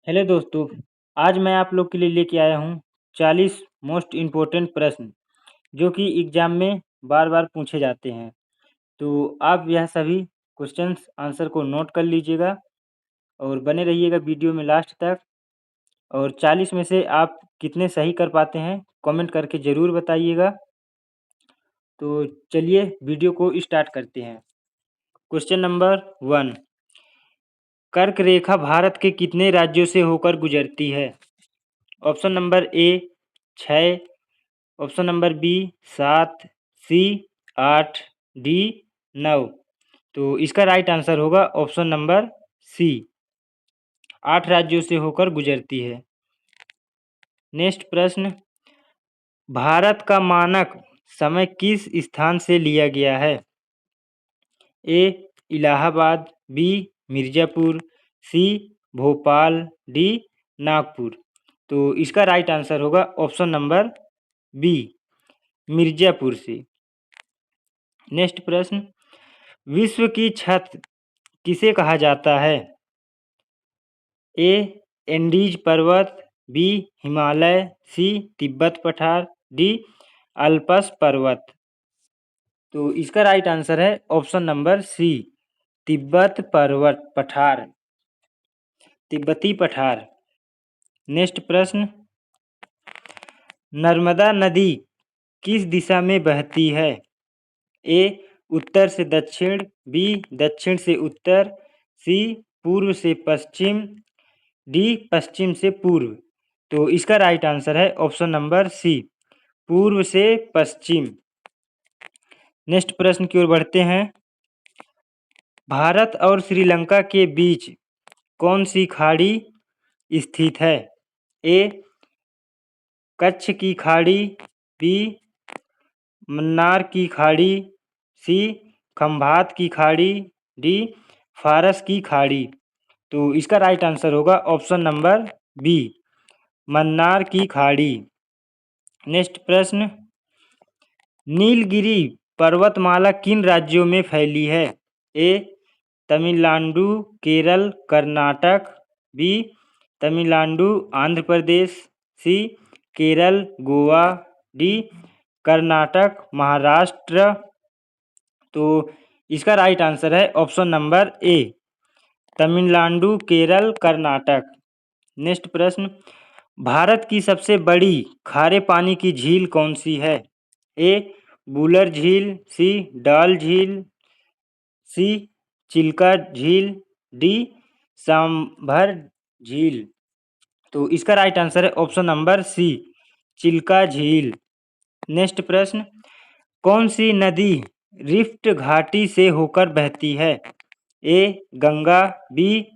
Hello दोस्तों, आज मैं आप लोग के लिए लेके आया हूँ 40 मोस्ट इम्पोर्टेंट प्रश्न जो कि एग्ज़ाम में बार-बार पूछे जाते हैं। तो आप यह सभी क्वेश्चंस आंसर को नोट कर लीजिएगा और बने रहिएगा वीडियो में लास्ट तक। और 40 में से आप कितने सही कर पाते हैं, कमेंट करके ज़रूर बताइएगा। तो चलिए वीडियो को स्टार्ट करते हैं। क्वेश्चन नंबर 1, कर्क रेखा भारत के कितने राज्यों से होकर गुजरती है? Option number A 6, option number B 7, C 8, D 9। तो इसका राइट आंसर होगा ऑप्शन नंबर सी, 8 राज्यों से होकर गुजरती है। नेक्स्ट प्रश्न, भारत का मानक समय किस स्थान से लिया गया है? ए इलाहाबाद, बी मिर्ज़ापुर, सी भोपाल, डी नागपुर। तो इसका राइट आंसर होगा ऑप्शन नंबर बी, मिर्ज़ापुर से। नेक्स्ट प्रश्न, विश्व की छत किसे कहा जाता है? ए एंडीज पर्वत, बी हिमालय, सी तिब्बत पठार, डी अल्पस पर्वत। तो इसका राइट आंसर है ऑप्शन नंबर सी, तिब्बत पर्वत पठार, तिब्बती पठार। नेक्स्ट प्रश्न, नर्मदा नदी किस दिशा में बहती है? ए उत्तर से दक्षिण, बी दक्षिण से उत्तर, सी पूर्व से पश्चिम, डी पश्चिम से पूर्व। तो इसका राइट आंसर है ऑप्शन नंबर सी, पूर्व से पश्चिम। नेक्स्ट प्रश्न की ओर बढ़ते हैं। भारत और श्रीलंका के बीच कौन सी खाड़ी स्थित है? ए कच्छ की खाड़ी, बी मन्नार की खाड़ी, सी खंभात की खाड़ी, डी फारस की खाड़ी। तो इसका राइट आंसर होगा ऑप्शन नंबर बी, मन्नार की खाड़ी। नेक्स्ट प्रश्न, नीलगिरी पर्वतमाला किन राज्यों में फैली है? ए तमिलनाडु, केरल, कर्नाटक, बी तमिलनाडु, आंध्र प्रदेश, सी केरल, गोवा, डी कर्नाटक, महाराष्ट्र। तो इसका राइट आंसर है ऑप्शन नंबर ए, तमिलनाडु, केरल, कर्नाटक। नेक्स्ट प्रश्न, भारत की सबसे बड़ी खारे पानी की झील कौन सी है? ए बुलर झील, सी डल झील, सी चिल्का झील, डी सांभर झील। तो इसका राइट आंसर है ऑप्शन नंबर सी, चिल्का झील। नेक्स्ट प्रश्न, कौन सी नदी रिफ्ट घाटी से होकर बहती है? A Ganga, B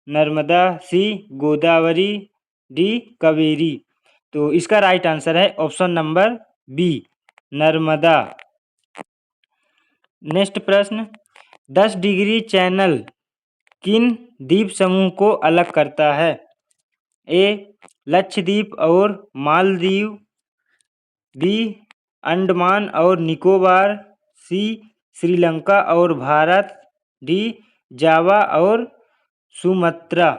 Narmada, C Godavari, D Kaveri. तो इसका राइट आंसर है option number B, Narmada. Next प्रश्न, 10 डिग्री चैनल किन द्वीप समूह को अलग करता है? ए लक्षद्वीप और मालदीव, बी अंडमान और निकोबार, सी श्रीलंका और भारत, डी जावा और सुमात्रा।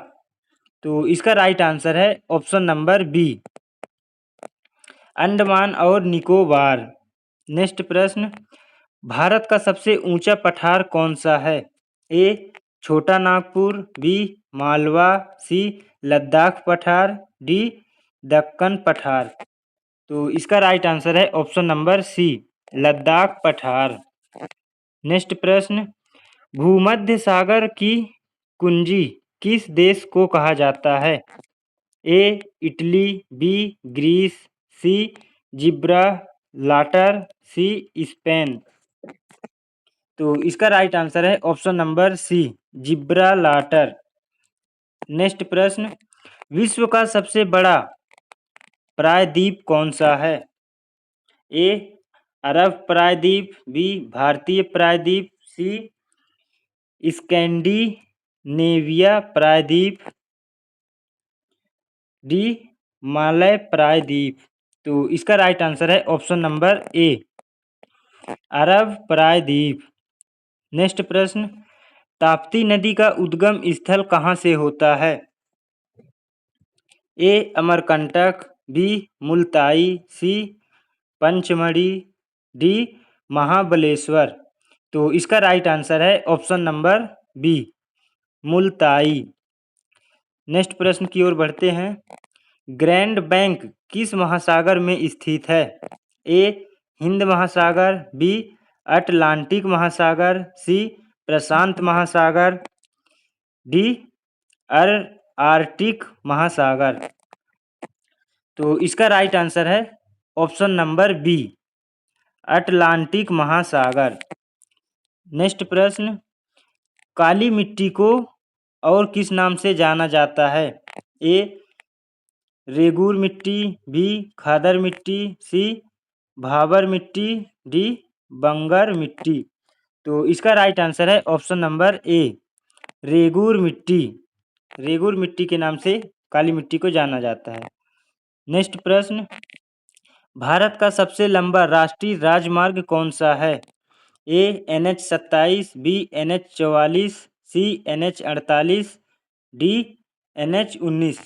तो इसका राइट आंसर है ऑप्शन नंबर बी, अंडमान और निकोबार। नेक्स्ट प्रश्न, भारत का सबसे ऊंचा पठार कौन सा है? ए छोटा नागपुर, बी मालवा, सी लद्दाख पठार, डी दक्कन पठार। तो इसका राइट आंसर है ऑप्शन नंबर सी, लद्दाख पठार। नेक्स्ट प्रश्न, भूमध्य सागर की कुंजी किस देश को कहा जाता है? A Italy, B Greece, C Gibraltar, C Spain. तो इसका राइट आंसर है option number C, Gibraltar. Next प्रश्न, विश्व का सबसे बड़ा प्रायद्वीप कौन सा है? ए अरब प्रायद्वीप, बी भारतीय प्रायद्वीप, सी स्कैंडिनेविया प्रायद्वीप, डी मालय प्रायद्वीप। तो इसका राइट आंसर है ऑप्शन नंबर ए, अरब प्रायद्वीप। नेक्स्ट प्रश्न, ताप्ती नदी का उद्गम स्थल कहाँ से होता है? A Amarkantak, B Multai, C Pachmarhi, D Mahabaleshwar. तो इसका राइट आंसर है option number B Multai. Next प्रश्न की ओर बढ़ते हैं। ग्रैंड बैंक किस महासागर में स्थित है? ए हिंद महासागर, बी अटलांटिक महासागर, सी प्रशांत महासागर, डी आर्कटिक महासागर। तो इसका राइट आंसर है ऑप्शन नंबर बी अटलांटिक महासागर। नेक्स्ट प्रश्न, काली मिट्टी को और किस नाम से जाना जाता है? ए रेगूर मिट्टी, बी खादर मिट्टी, सी भाबर मिट्टी, डी बंगर मिट्टी। तो इसका राइट आंसर है ऑप्शन नंबर ए रेगूर मिट्टी। रेगूर मिट्टी के नाम से काली मिट्टी को जाना जाता है। नेक्स्ट प्रश्न, भारत का सबसे लंबा राष्ट्रीय राजमार्ग कौन सा है? A NH-27, B NH-44, C NH-48, D NH-19।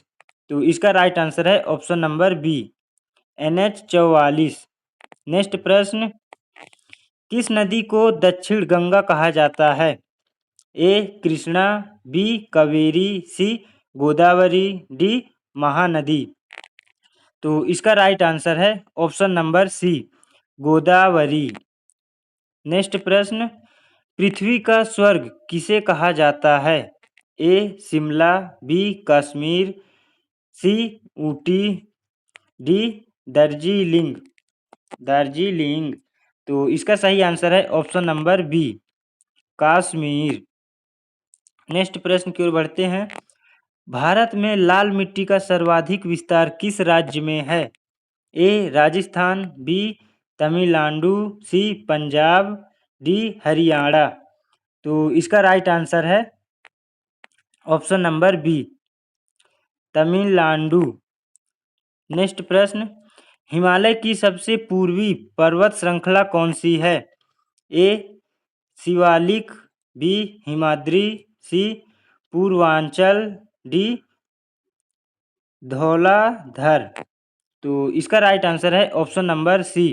तो इसका राइट आंसर है option number B NH-44। Next प्रश्न, किस नदी को दक्षिण गंगा कहा जाता है? A Krishna, B Kaveri, C Godavari, D Mahanadi. तो इसका राइट आंसर है option number C Godavari. Next प्रश्न, पृथ्वी का स्वर्ग किसे कहा जाता है? A Shimla, B Kashmir, C Ooty, D Darjeeling. Darjeeling. तो इसका सही आंसर है option number B Kashmir. Next प्रश्न की ओर बढ़ते हैं। भारत में लाल मिट्टी का सर्वाधिक विस्तार किस राज्य में है? A Rajasthan, B Tamil Nadu, C Punjab, D Haryana. तो इसका राइट आंसर है option number B Tamil Nadu. Next प्रश्न, हिमालय की सबसे पूर्वी पर्वत श्रृंखला कौन सी है? A Shivalik, B Himadri, C Purvanchal, D Dhauladhar. तो इसका राइट आंसर है option number C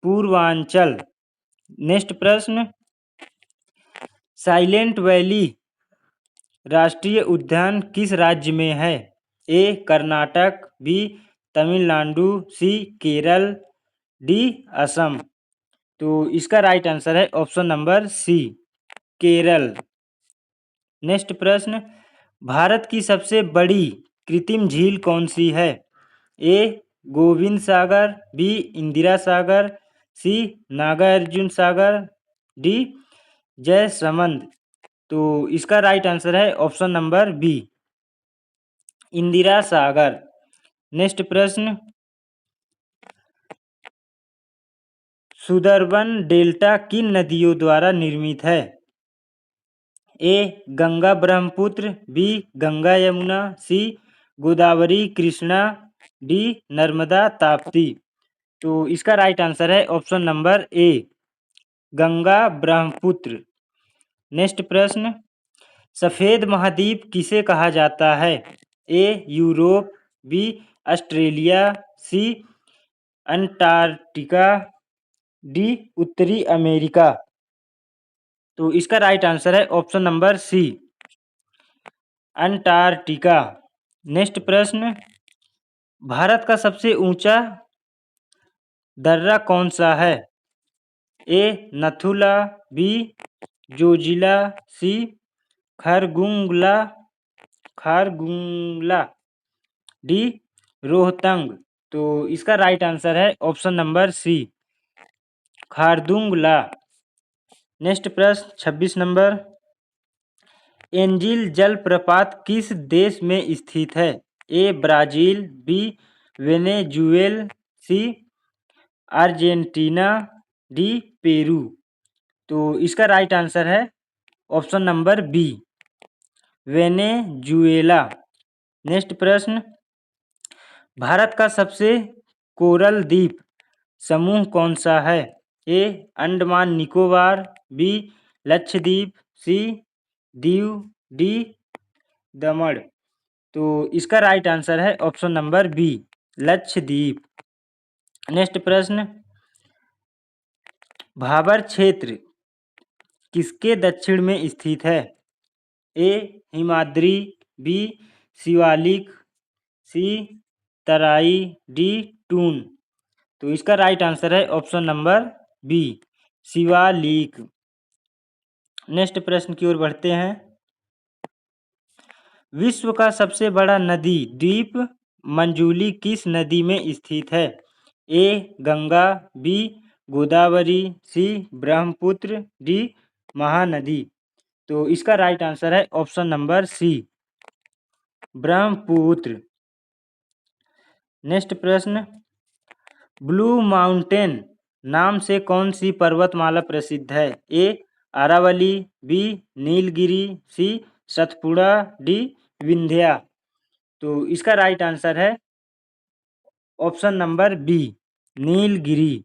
Purvanchal. Next प्रश्न, साइलेंट वैली राष्ट्रीय उद्यान किस राज्य में है? A Karnataka, B Tamil Nadu, C Kerala, D Assam. तो इसका राइट आंसर है option number C Kerala. Next प्रश्न, भारत की सबसे बड़ी कृत्रिम झील कौन सी है? ए गोविंद सागर, बी इंदिरा सागर, सी नागार्जुन सागर, डी जयसमंद। तो इसका राइट आंसर है option number B Indira Sagar. Next प्रश्न, सुंदरबन डेल्टा किन नदियों द्वारा निर्मित है? A Ganga Brahmaputra, B Ganga Yamuna, C Godavari Krishna, D Narmada Tapti. तो इसका राइट आंसर है ऑप्शन नंबर ए गंगा ब्रह्मपुत्र। नेक्स्ट प्रश्न, सफेद महाद्वीप किसे कहा जाता है? ए यूरोप, बी ऑस्ट्रेलिया, सी अंटार्कटिका, डी उत्तरी अमेरिका। तो इसका राइट आंसर है option number C Antarctica. Next प्रश्न, भारत का सबसे ऊंचा दर्रा कौन सा है? A Nathula, B Zojila, C Khardungla, D Rohtang. तो इसका राइट आंसर है option number C Khardungla. Next प्रश्न 26 नंबर, एंजिल जलप्रपात किस देश में स्थित है? A Brazil, B Venezuela, C Argentina, D Peru. तो इसका राइट आंसर है option number B Venezuela. Next प्रश्न, भारत का सबसे कोरल द्वीप समूह कौन सा है? A Andaman Nicobar, B Lakshadweep, C Diu, D Daman. तो इसका राइट आंसर है option number B, Lakshadweep. Next प्रश्न, भाबर क्षेत्र किसके दक्षिण में स्थित है? A Himadri, B Shivalik, C Terai, D Doon. तो इसका राइट आंसर है option number B, Shivalik. Next प्रश्न की ओर बढ़ते हैं। विश्व का सबसे बड़ा नदी द्वीप मंजूली किस नदी में स्थित है? A Ganga, B Godavari, C Brahmaputra, D Mahanadi. तो इसका राइट आंसर है option number C, Brahmaputra. Next प्रश्न, ब्लू माउंटेन नाम से कौन सी पर्वतमाला प्रसिद्ध है? A Aravali, B Nilgiri, C Satpura, D Vindhya. तो इसका राइट आंसर है option number B, Nilgiri.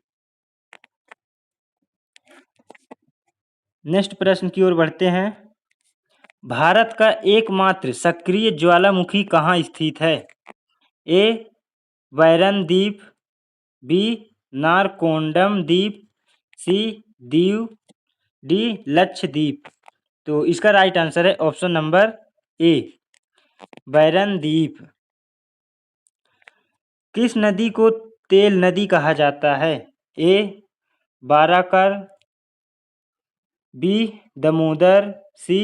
Next प्रश्न की ओर बढ़ते हैं। भारत का एकमात्र सक्रिय ज्वालामुखी कहाँ स्थित है? ए बैरन द्वीप, बी नारकोंडम द्वीप, सी दीव, डी लक्षद्वीप। तो इसका राइट आंसर है ऑप्शन नंबर ए, बैरन द्वीप। किस नदी को तेल नदी कहा जाता है? A Barakar, B Damodar, C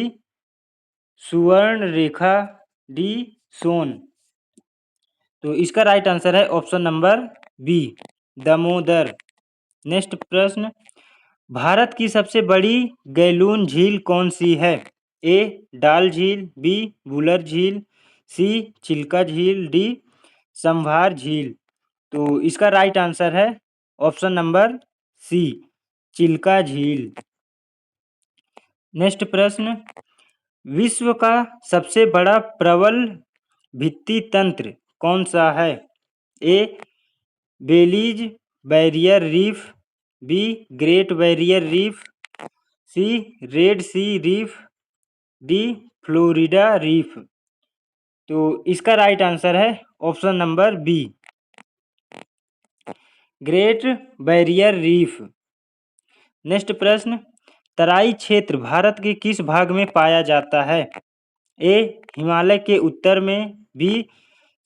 Subarnarekha, D Son. तो इसका राइट आंसर है option number B, Damodar. Next प्रश्न, भारत की सबसे बड़ी गैलून झील कौन सी है? ए डाल झील, बी बुलर झील, सी चिल्का झील, डी संभार झील। तो इसका राइट आंसर है ऑप्शन नंबर सी, चिल्का झील। नेक्स्ट प्रश्न, विश्व का सबसे बड़ा प्रबल भित्ति तंत्र कौन सा है? A Belize barrier reef, B great barrier reef, C red sea reef, D Florida reef. तो इसका राइट आंसर है option number B, great barrier reef. Next प्रश्न, तराई क्षेत्र भारत के किस भाग में पाया जाता है? ए हिमालय के उत्तर में, बी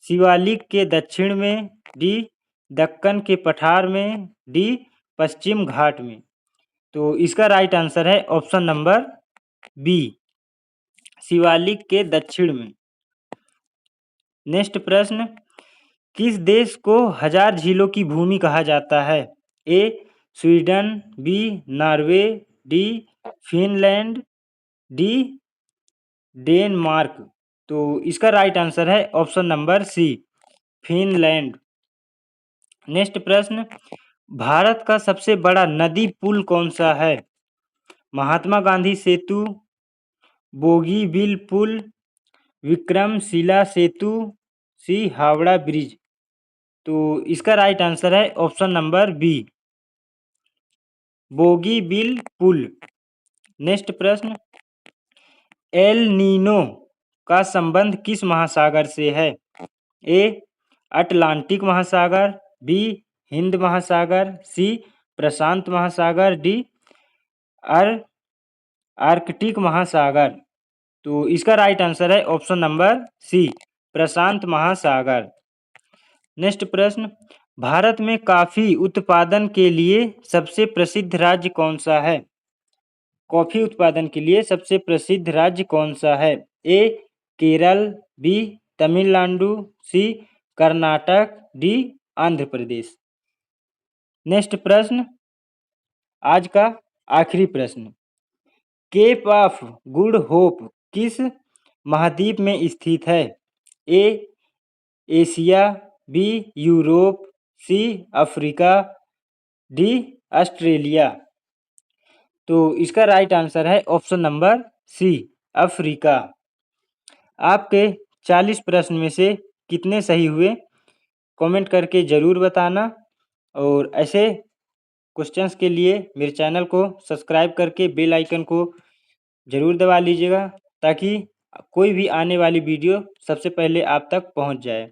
शिवालिक के दक्षिण में, डी दक्कन के पठार में, डी पश्चिम घाट में। तो इसका राइट आंसर है ऑप्शन नंबर बी, शिवालिक के दक्षिण में। नेक्स्ट प्रश्न, किस देश को हजार झीलों की भूमि कहा जाता है? A Sweden, B Norway, D Finland, D Denmark. तो इसका राइट आंसर है option number C, Finland. Next प्रश्न, भारत का सबसे बड़ा नदी पुल कौन सा है? महात्मा गांधी सेतु, बोगीबील पुल, विक्रमशिला सेतु, सी हावड़ा ब्रिज। तो इसका राइट आंसर है ऑप्शन नंबर बी, बोगीबील पुल। नेक्स्ट प्रश्न, एल नीनो का संबंध किस महासागर से है? ए अटलांटिक महासागर, बी हिंद महासागर, सी प्रशांत महासागर, डी आर्कटिक महासागर। तो इसका राइट आंसर है ऑप्शन नंबर सी, प्रशांत महासागर। नेक्स्ट प्रश्न, भारत में कॉफी उत्पादन के लिए सबसे प्रसिद्ध राज्य कौन सा है? कॉफी उत्पादन के लिए सबसे प्रसिद्ध राज्य कौन सा है? ए केरल, बी तमिलनाडु, सी कर्नाटक, डी आंध्र प्रदेश। नेक्स्ट प्रश्न, आज का आखिरी प्रश्न, केप ऑफ गुड होप किस महाद्वीप में स्थित है? A Asia, B Europe, C Africa, D Australia. तो इसका राइट आंसर है ऑप्शन नंबर सी, अफ्रीका। आपके 40 प्रश्न में से कितने सही हुए कमेंट करके ज़रूर बताना, और ऐसे क्वेश्चंस के लिए मेरे चैनल को सब्सक्राइब करके बेल आइकन को ज़रूर दबा लीजिएगा, ताकि कोई भी आने वाली वीडियो सबसे पहले आप तक पहुंच जाए।